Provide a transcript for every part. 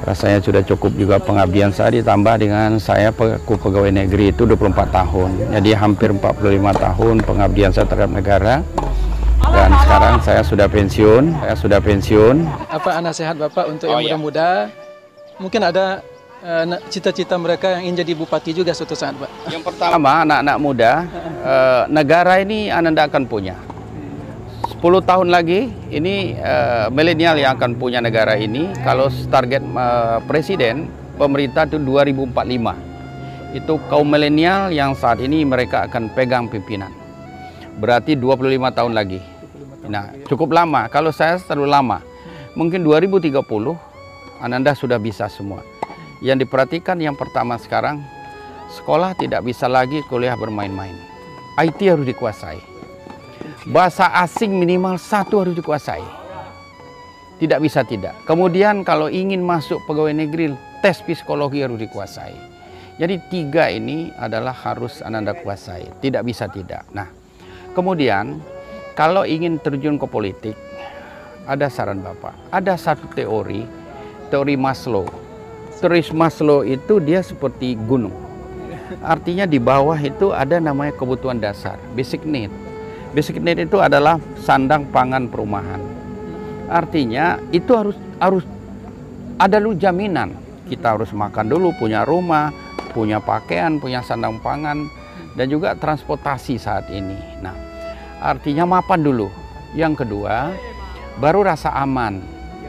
Rasanya sudah cukup juga pengabdian saya, ditambah dengan saya pegawai negeri itu 24 tahun. Jadi hampir 45 tahun pengabdian saya terhadap negara. Dan sekarang saya sudah pensiun. Apa nasihat Bapak untuk yang muda-muda? Mungkin ada cita-cita mereka yang ingin jadi bupati juga suatu saat, Pak. Yang pertama, anak-anak muda, negara ini Anda akan punya. 10 tahun lagi, ini milenial yang akan punya negara ini. Kalau target presiden, pemerintah itu 2045. Itu kaum milenial yang saat ini mereka akan pegang pimpinan. Berarti 25 tahun lagi. Nah, cukup lama. Kalau saya terlalu lama. Mungkin 2030, Anda sudah bisa semua. Yang diperhatikan yang pertama sekarang, sekolah tidak bisa lagi kuliah bermain-main. IT harus dikuasai. Bahasa asing minimal 1 harus dikuasai. Tidak bisa tidak. Kemudian kalau ingin masuk pegawai negeri, tes psikologi harus dikuasai. Jadi 3 ini adalah harus Anda kuasai. Tidak bisa tidak. Nah, kemudian kalau ingin terjun ke politik, ada saran Bapak. Ada satu teori Maslow. Teori Maslow itu dia seperti gunung. Artinya di bawah itu ada namanya kebutuhan dasar, basic need. Basic need itu adalah sandang pangan perumahan. Artinya itu harus ada dulu jaminan. Kita harus makan dulu, punya rumah, punya pakaian, punya sandang pangan, dan juga transportasi saat ini. Nah, artinya mapan dulu. Yang kedua, baru rasa aman.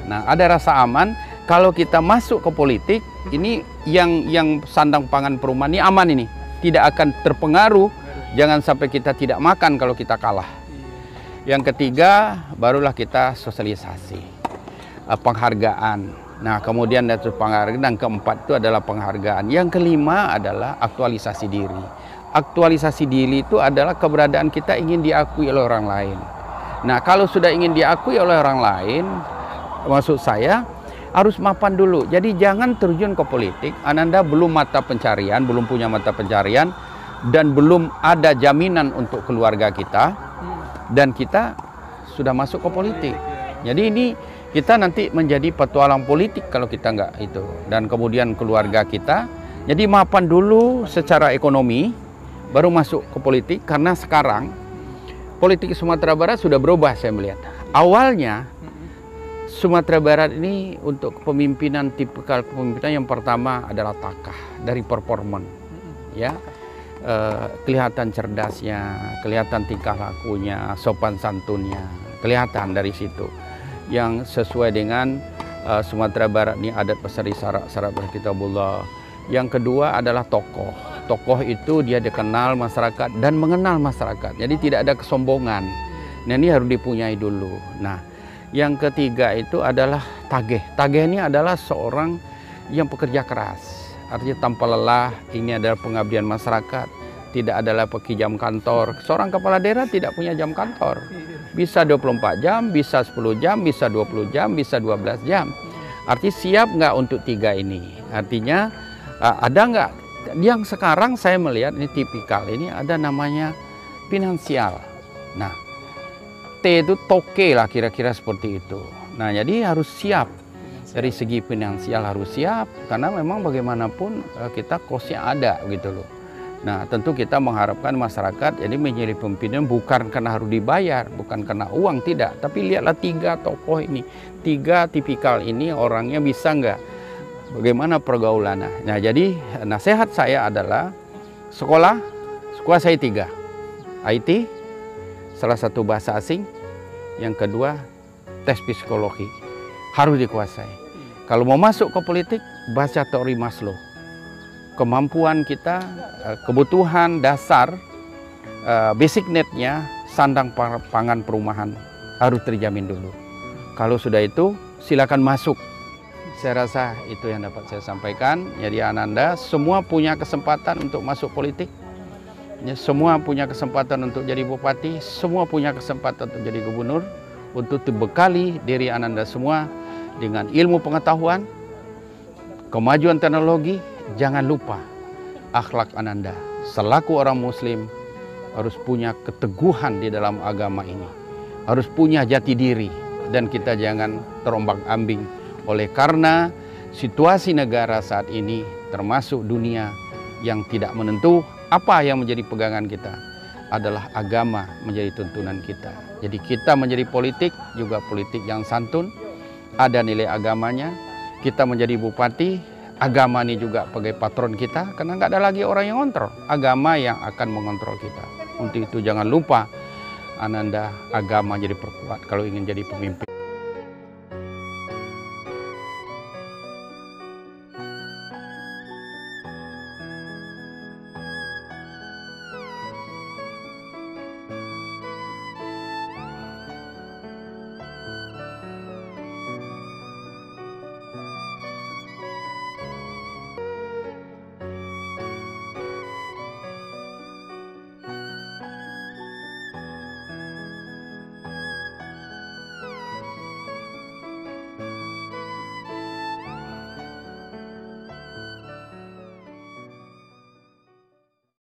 Nah, ada rasa aman. Kalau kita masuk ke politik, ini yang sandang pangan perumahan ini aman ini. Tidak akan terpengaruh, jangan sampai kita tidak makan kalau kita kalah. Yang ketiga, barulah kita sosialisasi. Penghargaan. Nah, kemudian dari penghargaan, dan keempat itu adalah penghargaan. Yang kelima adalah aktualisasi diri. Aktualisasi diri itu adalah keberadaan kita ingin diakui oleh orang lain. Nah, kalau sudah ingin diakui oleh orang lain, maksud saya, harus mapan dulu. Jadi jangan terjun ke politik, Anda belum mata pencarian, belum punya mata pencarian, dan belum ada jaminan untuk keluarga kita, dan kita sudah masuk ke politik. Jadi ini kita nanti menjadi petualang politik kalau kita nggak itu. Dan kemudian keluarga kita, jadi mapan dulu secara ekonomi, baru masuk ke politik. Karena sekarang politik Sumatera Barat sudah berubah saya melihat. Awalnya Sumatera Barat ini untuk kepemimpinan, tipikal kepemimpinan yang pertama adalah takah dari performan, ya, kelihatan cerdasnya, kelihatan tingkah lakunya, sopan santunnya, kelihatan dari situ. Yang sesuai dengan Sumatera Barat ini adat pesari syarat berkitabullah. Yang kedua adalah tokoh. Tokoh itu dia dikenal masyarakat dan mengenal masyarakat. Jadi tidak ada kesombongan. Nah, ini harus dipunyai dulu. Nah, yang ketiga itu adalah tageh. Tageh ini adalah seorang yang pekerja keras. Artinya tanpa lelah, ini adalah pengabdian masyarakat. Tidak adalah pergi jam kantor. Seorang kepala daerah tidak punya jam kantor. Bisa 24 jam, bisa 10 jam, bisa 20 jam, bisa 12 jam. Artinya siap nggak untuk 3 ini? Artinya ada nggak? Yang sekarang saya melihat ini tipikal, ini ada namanya finansial. Nah, T itu toke lah kira-kira seperti itu. Nah, jadi harus siap. Dari segi finansial harus siap, karena memang bagaimanapun kita kosnya ada gitu loh. Nah, tentu kita mengharapkan masyarakat jadi menjadi pimpinan bukan karena harus dibayar, bukan karena uang, tidak. Tapi lihatlah 3 tokoh ini, 3 tipikal ini orangnya bisa nggak? Bagaimana pergaulannya? Nah, jadi nasihat saya adalah sekolah kuasai 3. IT, salah satu bahasa asing. Yang kedua, tes psikologi. Harus dikuasai. Kalau mau masuk ke politik, baca teori Maslow. Kemampuan kita, kebutuhan dasar, basic need-nya, sandang pangan perumahan harus terjamin dulu. Kalau sudah itu, silakan masuk. Saya rasa itu yang dapat saya sampaikan. Jadi Ananda, semua punya kesempatan untuk masuk politik. Semua punya kesempatan untuk jadi bupati. Semua punya kesempatan untuk jadi gubernur. Untuk dibekali diri Ananda semua dengan ilmu pengetahuan, kemajuan teknologi. Jangan lupa akhlak Ananda. Selaku orang muslim harus punya keteguhan di dalam agama ini. Harus punya jati diri. Dan kita jangan terombang-ambing oleh karena situasi negara saat ini, termasuk dunia yang tidak menentu, apa yang menjadi pegangan kita adalah agama menjadi tuntunan kita. Jadi kita menjadi politik, juga politik yang santun, ada nilai agamanya. Kita menjadi bupati, agama ini juga sebagai patron kita, karena nggak ada lagi orang yang ngontrol, agama yang akan mengontrol kita. Untuk itu jangan lupa, Ananda, agama jadi perkuat kalau ingin jadi pemimpin.